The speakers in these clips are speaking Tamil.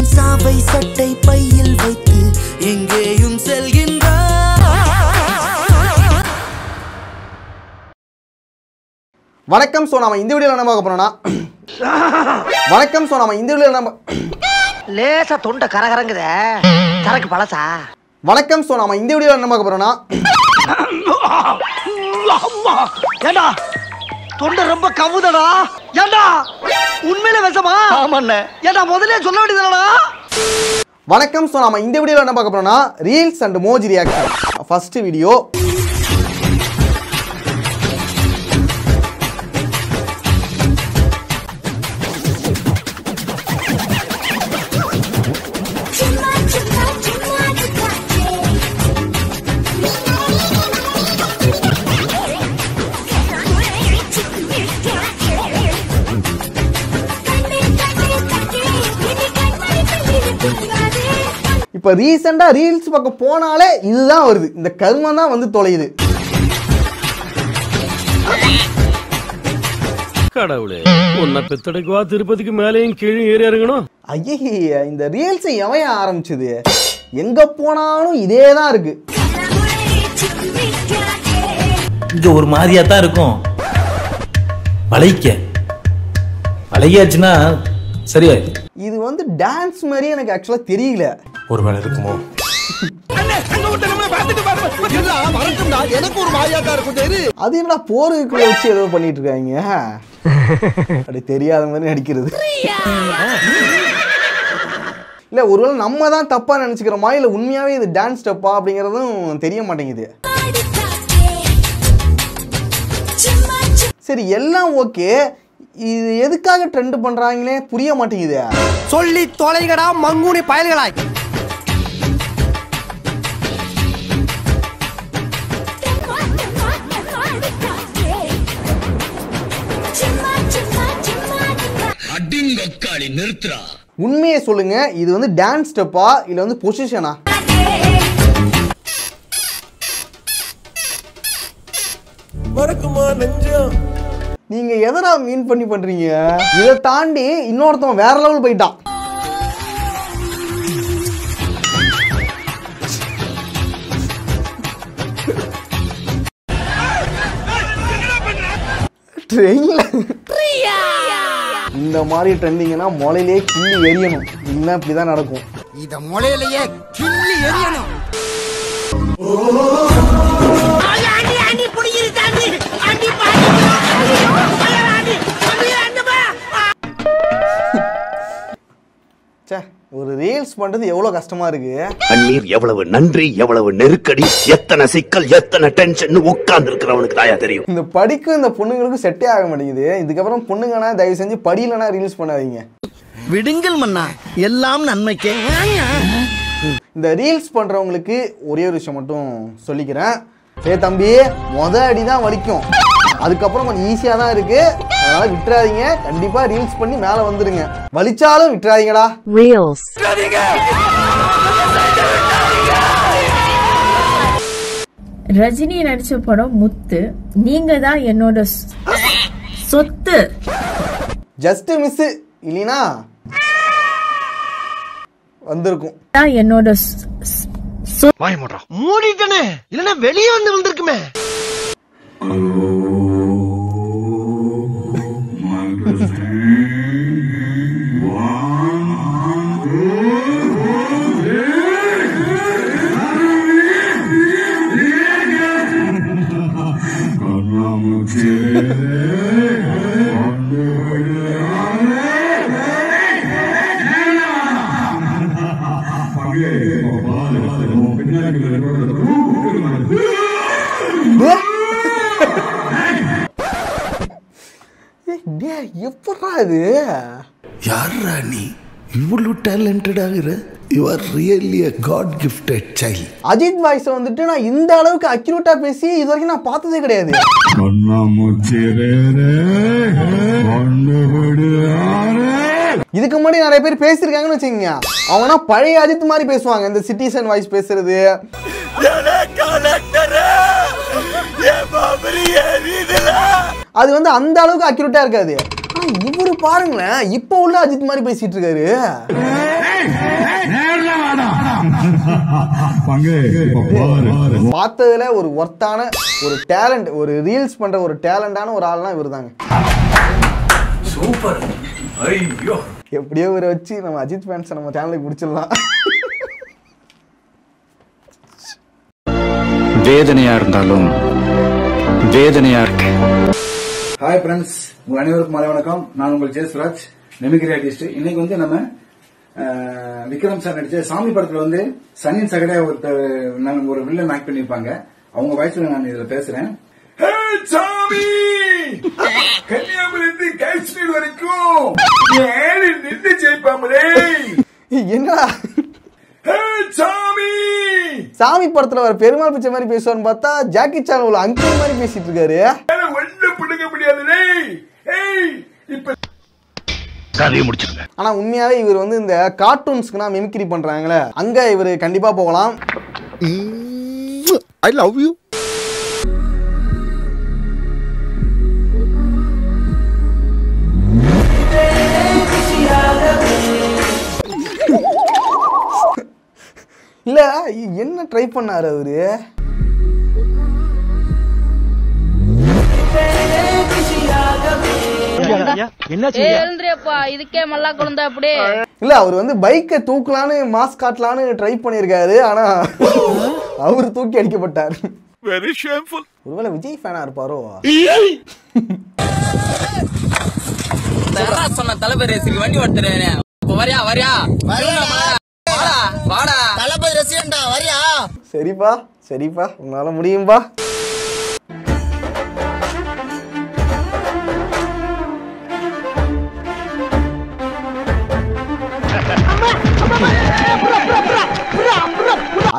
என் சாவை சட்டை பையில் வைத்து எங்கேயும் செல்கின்றார். வணக்கம். சோ நாம இந்த வீடியோல என்ன பார்க்க போறோம்னா வணக்கம். சோ நாம இந்த வீடியோல நம்ம லேசா தொண்டை கரகரங்குதே சரக்கு பழசா. வணக்கம். சோ நாம இந்த வீடியோல என்ன பார்க்க போறோம்னா ஏண்டா தொண்டை ரொம்ப கவுதடா. ஏண்டா உண்மையில விஷமா? ஆமாண்ணே. ஏண்டா முதல்ல சொல்ல வேண்டியதுடா. வணக்கம். சோ நாம இந்த வீடியோல என்ன பார்க்க போறோம்னா reels and Moj reaction. First video. இப்ப ரீசெண்டா ரீல்ஸ் பக்கம் போனாலே இதுதான் வருது. இந்த கர்மம் தான் வந்து தொலையுது. கடவுளே, உன்னை பெத்தடைக்குவா திருப்பதிக்கு மேலேயும் கீழே ஏறி இறங்கணும். ஐயே, இந்த ரீல்ஸ் எவைய ஆரம்பிச்சது? எங்க போனாலும் இதேதான் இருக்கு. இங்க ஒரு மாதிரியா தான் இருக்கும். பழகியாச்சுன்னா சரியா. இது வந்து டான்ஸ் மாதிரி எனக்கு ஆக்சுவலா தெரியல. ஒரு வேலை இருக்குமோ? அது என்ன போருக்கு வச்சு ஏதோ பண்ணிட்டு இருக்காங்க. அப்படி தெரியாத மாதிரி நடிக்கிறது. இல்ல ஒருவேளை நம்ம தான் தப்பா நினைச்சுக்கிறோமா, இல்ல உண்மையாவே இது டான்ஸ் ஸ்டெப்பா அப்படிங்கறதும் தெரிய மாட்டேங்குது. சரி, எல்லாம் ஓகே. இது எதுக்காக ட்ரெண்ட் பண்றாங்களே புரிய மாட்டேங்குது. சொல்லி தொலைகடா மங்குனி பயல்களாய். அடிங்கக்காளி நிறுத்துறா. உண்மையை சொல்லுங்க, இது வந்து டான்ஸ் ஸ்டெப்பா இல்ல வந்து பொசிஷனா? நீங்க எதனா மீன் பண்ணி பண்றீங்க? இதை தாண்டி இன்னொருத்தன் வேற லெவல் போயிட்டான். இந்த மாதிரி ட்ரெண்டிங்னா முளையிலே கிள்ளி எரியணும். இல்லைன்னா இப்படிதான் நடக்கும். இத முளையிலேயே கிள்ளி எரியணும். ஒரு ரீல்ஸ் பண்றது எவ்வளவு கஷ்டமா இருக்கு. கண்ணீர் எவ்வளவு நன்றி, எவ்வளவு நெருக்கடி, எத்தனை சிக்கல், எத்தனை டென்ஷன் உட்கார்ந்து இருக்கிறவனுக்கு தாயா தெரியும். இந்த படிக்கும் இந்த பொண்ணுங்களுக்கு செட்டே ஆக மாட்டேங்குது. இதுக்கப்புறம் பொண்ணுங்கன்னா தயவு செஞ்சு படியிலனா ரீல்ஸ் பண்ணாதீங்க. விடுங்கள் மன்னா, எல்லாம் நன்மைக்கே. இந்த ரீல்ஸ் பண்றவங்களுக்கு ஒரே ஒரு விஷயம் மட்டும் சொல்லிக்கிறேன். தம்பி, அடிதான் வலிக்கும், அதுக்கப்புறம் கொஞ்சம் ஈஸியா தான் இருக்கு. அதனால விட்டுறாதீங்க. கண்டிப்பா ரீல்ஸ் பண்ணி மேல வந்துருங்க. வலிச்சாலும் விட்டுறாதீங்கடா. ரீல்ஸ் ரஜினி நடிச்ச படம் முத்து. நீங்க தான் என்னோட சொத்து. ஜஸ்ட் மிஸ் இல்லனா வந்திருக்கும். என்னோட வாய் மூடுறா. மூடிட்டனே, இல்லனா வெளியே வந்து வந்திருக்குமே. எப்படா இது? யாரா நீ? இவ்வளவு டேலண்டட் ஆகுற? You are really a God gifted child. Ajith voice வந்துட்டு நான் இந்த அளவுக்கு அக்யூரேட்டா பேசி இது வரைக்கும் நான் பார்த்ததே கிடையாது. இதுக்கு முன்னாடி நிறைய பேர் பேசிருக்காங்கன்னு வச்சுக்கோங்க. அவனா பழைய அஜித் மாதிரி பேசுவாங்க. இந்த சிட்டிசன் வாய்ஸ் பேசுறது, அது வந்து அந்த அளவுக்கு அக்யூரேட்டா இருக்காது. இவரு பாருங்களேன், இப்ப உள்ள அஜித் மாதிரி பேசிட்டு இருக்காரு. பார்த்ததுல ஒரு ஒர்த்தான ஒரு டேலண்ட், ஒரு ரீல்ஸ் பண்ற ஒரு டேலண்டான ஒரு ஆள்னா இவர் தாங்க. சூப்பர். ஐயோ எப்படியோ இவரை வச்சு நம்ம அஜித் ஃபேன்ஸ் நம்ம சேனலுக்கு பிடிச்சிடலாம். வேதனையா இருந்தாலும் வேதனையா இருக்கு. ஹாய் ஃப்ரெண்ட்ஸ், உங்க அனைவருக்கும் மாலை வணக்கம். நான் உங்கள் ஜெயசுராஜ், மிமிக்ரி ஆர்டிஸ்ட். இன்னைக்கு வந்து நம்ம விக்ரம் சார் நடிச்ச சாமி படத்துல வந்து சன்னின் சகடே ஒரு வில்லன் ஆக்ட் பண்ணிருப்பாங்க. அவங்க வாய்ஸ்ல நான் இதுல பேசுறேன். சாமி கன்னியாகுமரி காஷ்மீர் வரைக்கும் நின்று ஜெயிப்பாமலே. என்னடா சாமி சாமி படத்துல வர பெருமாள் பிச்சை மாதிரி பேசுவான்னு பார்த்தா ஜாக்கி சான் உள்ள அங்கிள் மாதிரி பேசிட்டு இருக்காரு. ஒண்ணு பிடிக்க முடியாது. இப்ப கதையை முடிச்சிருங்க. ஆனா உண்மையாவே இவர் வந்து இந்த கார்ட்டூன்ஸ்க்குனா மிமிக்ரி பண்றாங்களே, அங்க இவர் கண்டிப்பா போகலாம். I love you. இல்ல என்ன ட்ரை பண்ணாரு அவரு? இல்ல அவர் வந்து பைக்கை தூக்கலான்னு மாஸ் காட்டலான்னு ட்ரை பண்ணிருக்காரு. ஆனா அவரு தூக்கி அடிக்கப்பட்டார். Very shameful. ஒருவேளை விஜய் ஃபேனா இருப்பாரோ? சொன்ன தளபதி ரசிக்கு வண்டி ஓட்டுறேன். வரியா வரியா வாடா தளபதி ரசிகன்டா வரியா? சரிப்பா சரிப்பா, உங்களால முடியும்பா.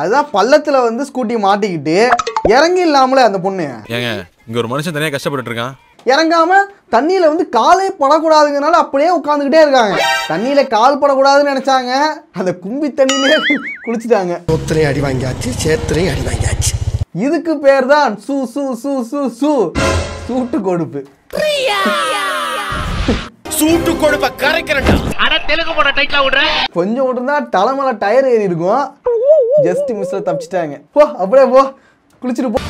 அதுதான் பள்ளத்துல வந்து ஸ்கூட்டி மாட்டிக்கிட்டு இறங்கி இல்லாமலே அந்த பொண்ணு ஏங்க இங்க ஒரு மனுஷன் தனியா கஷ்டப்பட்டு இருக்கான். இறங்காம தண்ணியில வந்து காலே படக்கூடாதுங்கனால அப்படியே உட்காந்துக்கிட்டே இருக்காங்க. தண்ணியில கால் படக்கூடாதுன்னு நினைச்சாங்க, அந்த கும்பி தண்ணியிலே குளிச்சுட்டாங்க. ஒத்தரையும் அடி வாங்கியாச்சு, சேத்திரையும் அடி வாங்கியாச்சு. இதுக்கு பேர் தான் சூ சூ சூ சூ சூ சூட்டு கொடுப்பு. சூட்டு கொடுப்ப கரைக்கிறேன்டா. அட தெலுங்கு போட டைட்டில் விடுறேன். கொஞ்சம் விட்டுருந்தா தலைமலை டயர் ஏறி இருக்கும். ஜஸ்ட் மிஸ்ல தப்பிச்சிட்டாங்க. போ அப்படியே போ, குளிச்சுட்டு போ.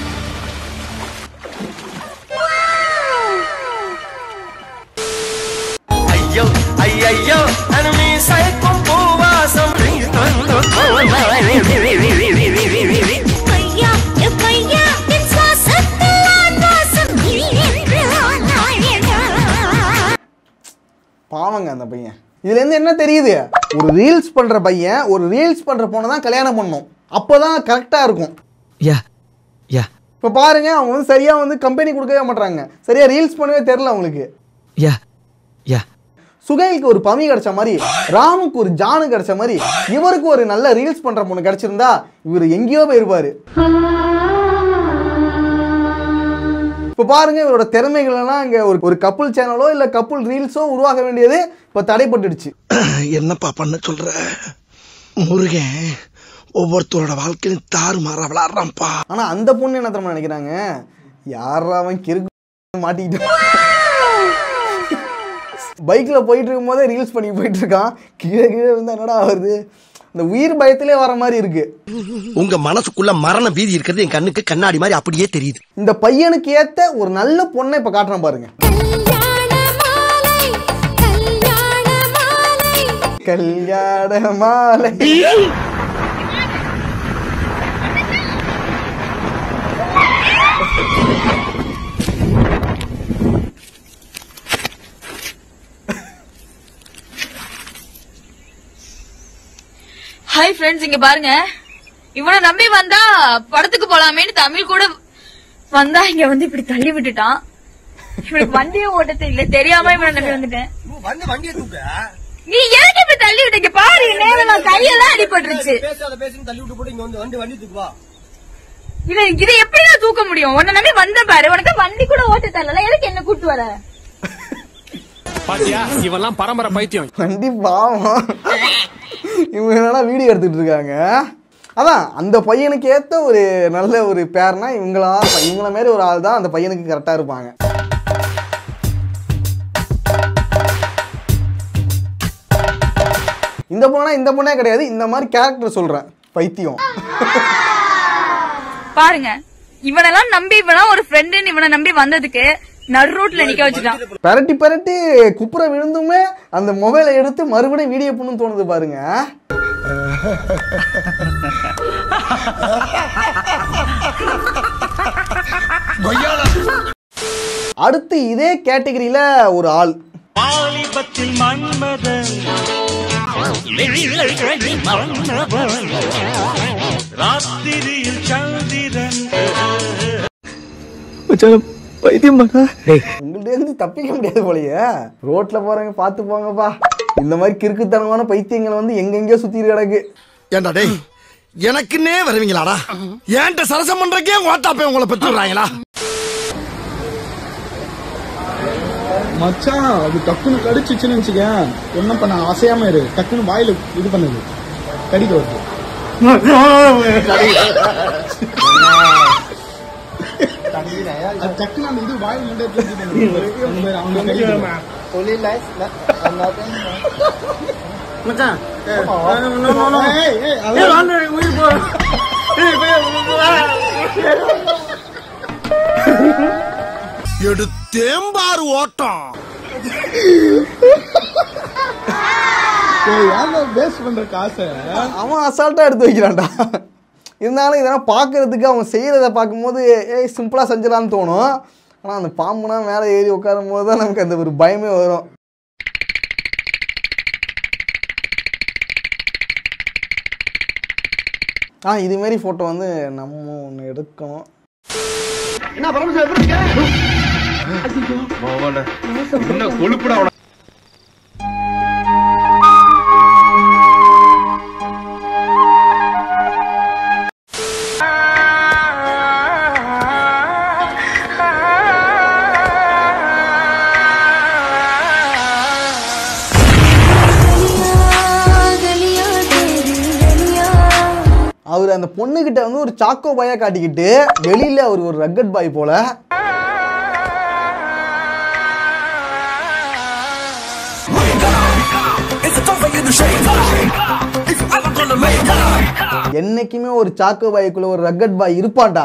ஐயோ ஐயோ அனுமி சைக்கும் பூவாசம் பாவங்க அந்த பையன். இதுல இருந்து என்ன தெரியுது? ஒரு ரீல்ஸ் பண்ற பையன் ஒரு ரீல்ஸ் பண்ற பொண்ணை தான் கல்யாணம் பண்ணணும். அப்பதான் கரெக்டா இருக்கும். இப்ப பாருங்க, அவங்க வந்து சரியா வந்து கம்பெனி கொடுக்கவே மாட்டாங்க. சரியா ரீல்ஸ் பண்ணவே தெரியல அவங்களுக்கு. சுகைலுக்கு ஒரு பமி கிடைச்ச மாதிரி, ராமுக்கு ஒரு ஜானு கிடைச்ச மாதிரி, இவருக்கு ஒரு நல்ல ரீல்ஸ் பண்ற பொண்ணு கிடைச்சிருந்தா இவர் எங்கேயோ போயிருப்பாரு. இப்ப பாருங்க, இவரோட திறமைகள் எல்லாம் இங்க ஒரு கப்புள் சேனலோ இல்ல கப்புள் ரீல்ஸோ உருவாக வேண்டியது இப்ப தடைப்பட்டுடுச்சு. என்னப்பா பண்ண சொல்ற? முருகன் ஒவ்வொருத்தரோட வாழ்க்கையிலும் தாறுமாறா விளையாடுறான்ப்பா. ஆனா அந்த பொண்ணு என்ன தெரியுமா நினைக்கிறாங்க? யாரா அவன் கிறுக்கு மாட்டிக்கிட்டு பைக்ல போயிட்டு இருக்கும் போதே ரீல்ஸ் பண்ணி போயிட்டு இருக்கான். கீழே கீழே இருந்தா என்னடா வருது? இந்த உயிர் பயத்திலே வர மாதிரி இருக்கு. உங்க மனசுக்குள்ள மரண பீதி இருக்கிறது என் கண்ணுக்கு கண்ணாடி மாதிரி அப்படியே தெரியுது. இந்த பையனுக்கு ஏத்த ஒரு நல்ல பொண்ணை இப்ப காட்டுறேன் பாருங்க. கல்யாண மாலை. ஹாய் ஃப்ரெண்ட்ஸ், இங்க பாருங்க. இவனை நம்பி வந்தா படத்துக்கு போலாமேன்னு தமிழ் கூட வந்தா இங்க வந்து இப்படி தள்ளி விட்டுட்டான். இவனுக்கு வண்டியே ஓட்ட தெரியல, தெரியாம இவனை நம்பி வந்துட்டேன். நீ ஏன் இப்படி தள்ளி விட்டீங்க? பாரு, நேரம் கையெல்லாம் அடிபட்டுருச்சு. இதை எப்படிதான் தூக்க முடியும்? உன்னை நம்பி வந்த பாரு, உனக்கு வண்டி கூட ஓட்ட தெரியல, எதுக்கு என்ன கூட்டு வர? பாத்தியா, இவெல்லாம் பரம்பரை பைத்தியம். வண்டி பாவம். இவங்க என்னன்னா வீடியோ எடுத்துட்டு இருக்காங்க. அதான் அந்த பையனுக்கு ஏற்ற ஒரு நல்ல ஒரு பேர்னா இவங்கள மாதிரி ஒரு ஆள் தான் அந்த பையனுக்கு கரெக்டாக இருப்பாங்க. இந்த பொண்ணே கிடையாது, இந்த மாதிரி கேரக்டர் சொல்கிறேன். பைத்தியம். பாருங்க இவனெல்லாம் நம்பி இவனா ஒரு ஃப்ரெண்டுன்னு இவனை நம்பி வந்ததுக்கு நடு ரோட்ல நிக்க வச்சுட்டான். பரட்டி பரட்டி குப்புற விழுந்துமே அந்த மொபைலை எடுத்து மறுபடியும் வீடியோ பண்ணணும்னு தோணுது பாருங்க. அடுத்து இதே கேட்டகரியில ஒரு ஆள். உங்கள்ட்ட தப்பிக்க முடியாது போலயே. ரோட்ல போறவங்க பாத்து போங்கப்பா. இந்த மாதிரி கிறுக்குத்தனமான பைத்தியங்கள் வந்து எங்கெங்கயோ சுத்தி கிடக்கு. ஏண்டா டேய் எனக்குன்னே வருவீங்களாடா? ஏன்ட்ட சரசம் பண்றக்கே ஓட்டாப்பே உங்களை பெற்றுறாங்களா? மச்சான் அது டக்குன்னு கடிச்சுச்சுன்னு வச்சுக்க என்ன பண்ண அசையாம இரு. டக்குன்னு வாயில இது பண்ணுது கடிக்க வருது. டக்குன்னு அந்த இது வாயில் எடுத்தேம்பாரு ஓட்டம். அவன் அசால்ட்டா எடுத்து வைக்கிறான்டா. இருந்தாலும் இதெல்லாம் பார்க்கறதுக்கு அவன் செய்யறத பார்க்கும்போது சிம்பிளா செஞ்சிடலான்னு தோணும். ஆனால் அந்த பாம்புனா மேலே ஏறி உட்காரும் போது தான் நமக்கு அந்த ஒரு பயமே வரும். இதுமாரி ஃபோட்டோ வந்து நம்ம ஒன்று எடுக்கணும். என்ன பரமசிவம் எப்படி இருக்க? என்ன கொழுப்புடா அவன. அவர் அந்த பொண்ணுகிட்ட வந்து ஒரு சாக்கோ பாயா காட்டிக்கிட்டு வெளியில அவர் ஒரு ரக்கட் பாய் போல. என்னைக்குமே ஒரு சாக்கோ பாய்க்குள்ள ஒரு ரக்கட் பாய் இருப்பான்டா.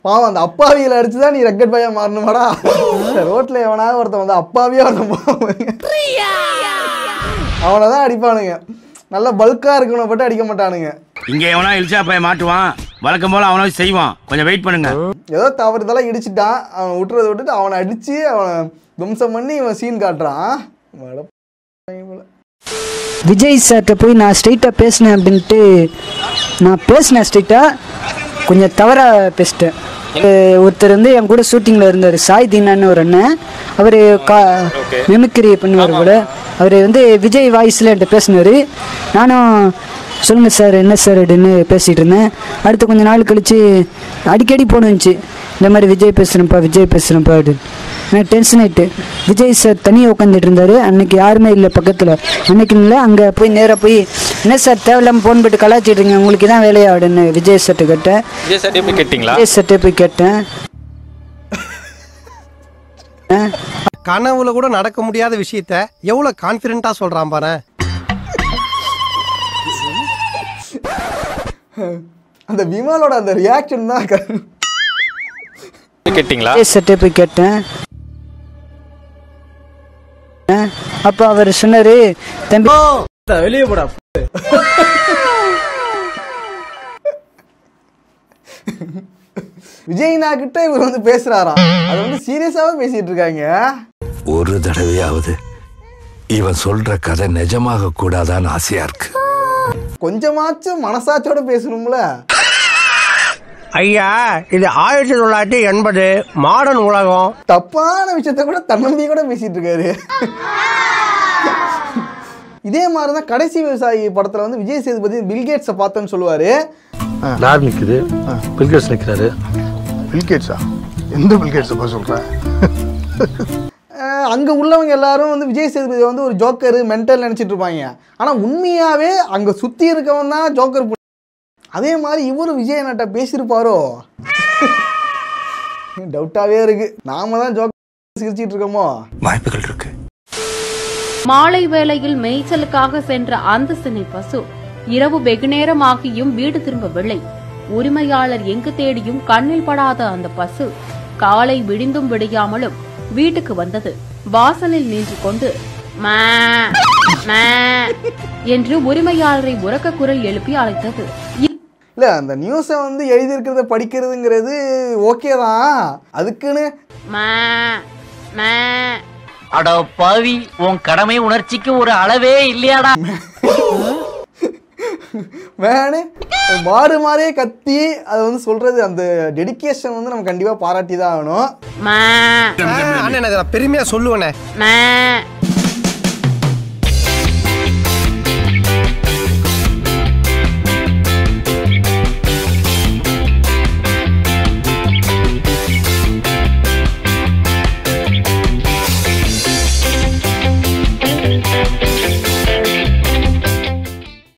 பாவம் அந்த அப்பாவிகளை அடிச்சுதான் நீ ரக்கட் பாயா மாறணுமாடா. ரோட்ல எவனாவது ஒருத்தன் வந்து அப்பாவியா அவனதான் அடிப்பானுங்க. நல்ல பல்கா இருக்கணும் பட்டு அடிக்க மாட்டானுங்க. இங்க எவனா இழிச்சா போய் மாட்டுவான். வழக்கம் போல அவனை செய்வான். கொஞ்சம் வெயிட் பண்ணுங்க. ஏதோ தவறுதெல்லாம் இடிச்சுட்டான். அவன் விட்டுறதை விட்டுட்டு அவனை அடிச்சு அவனை தும்சம் பண்ணி இவன் சீன் காட்டுறான். விஜய் சார்கிட்ட போய் நான் ஸ்ட்ரெயிட்டாக பேசினேன் அப்படின்ட்டு நான் பேசினேன். ஸ்ட்ரெயிட்டாக கொஞ்சம் தவறாக பேசிட்டேன். ஒருத்தர் வந்து என் கூட ஷூட்டிங்கில் இருந்தார், சாய் தீனான்னு ஒரு அண்ணன். அவர் மிமிக்ரி பண்ணுவார் கூட. அவர் வந்து விஜய் வாய்ஸில் என்கிட்ட பேசினார். நானும் சொல்லுங்கள் சார் என்ன சார் அப்படின்னு பேசிகிட்டு இருந்தேன். அடுத்து கொஞ்சம் நாள் கழித்து அடிக்கடி போனுச்சு இந்த மாதிரி விஜய் பேசுகிறேன்ப்பா அப்படின்னு. நான் டென்ஷன் ஆகிட்டு விஜய் சார் தனியாக உட்காந்துட்டு இருந்தார். அன்றைக்கி யாருமே இல்லை பக்கத்தில். அன்றைக்கின்னு இல்லை, அங்கே போய் நேராக போய் என்ன சார் தேவையில்லாமல் ஃபோன் போட்டு கலாச்சிட்ருங்க, உங்களுக்கு தான் வேலையா அப்படின்னு விஜய் சார்ட்ட கேட்டேன். விஜய் சார்ட்டே போய் கேட்டேன். கனவுல கூட நடக்க முடியாத விஷயத்த எவ்வளவு கான்பிடென்ட்டா சொல்றான் பாரு. அந்த விமானோட அந்த ரியாக்ஷன் தான் கேட்டிங்களா? சட்டே போய் கேட்டேன். அப்ப அவர் சொன்னாரு, தம்பி வெளியே போடா. விஜய்னா கிட்ட இவர் வந்து பேசுறாராம். அது வந்து சீரியஸாவே பேசிட்டு இருக்காங்க. ஒரு தடவையாவது இவன் சொல்ற கதை நிஜமாக கூடாதான்னு ஆசையா இருக்கு. கொஞ்சமாச்சும் மனசாட்சியோட பேசணும்ல. ஐயா, இது 1980 மாடர்ன் உலகம். தப்பான விஷயத்த கூட தன்னம்பிக்கை கூட பேசிட்டு இருக்காரு. இதே மாதிரிதான் கடைசி விவசாயி படத்துல வந்து விஜய் சேதுபதி பில்கேட்ஸை பார்த்தேன்னு சொல்லுவாரு. யார் நிக்குது? பில்கேட்ஸ் நிக்கிறாரு. பில்கேட்ஸா? எந்த பில்கேட்ஸ் சொல்ற? அங்க உள்ளவங்க எல்லாரும் வந்து விஜய் சேதுபதி வந்து ஒரு ஜோக்கர் மென்டல் நினைச்சிட்டு இருப்பாங்க. ஆனா உண்மையாவே அங்க சுத்தி இருக்கவன் தான் ஜோக்கர். அதே மாதிரி இவரும் விஜய் அண்ணாட்ட பேசியிருப்பாரோ டவுட்டாவே இருக்கு. நாம தான் ஜோக்கர் சிரிச்சிட்டு இருக்கோமோ? வாய்ப்புகள் இருக்கு. மாலை வேளையில் மேய்ச்சலுக்காக சென்ற அந்த சினை பசு இரவு வெகுநேரமாகியும் வீடு திரும்பவில்லை. உரிமையாளர் எங்கு தேடியும் கண்ணில் படாத அந்த பசு காலை விடிந்தும் விடியாமலும் வீட்டுக்கு வந்தது. வாசலில் நின்று கொண்டு மா மா என்று உரிமையாளரை உரக்க குரல் எழுப்பி அழைத்தது. இல்ல அந்த நியூஸை வந்து எழுதியிருக்கிறத படிக்கிறதுங்கிறது ஓகே தான், அதுக்குன்னு அட பாவி, உன் கடமை உணர்ச்சிக்கு ஒரு அளவே இல்லையாடா. வேணே மாறு மாறே கத்தி அதை வந்து சொல்றது, அந்த டெடிகேஷன் வந்து நம்ம கண்டிப்பா பாராட்டி தான் ஆகணும். பெருமையா சொல்லுவேனே.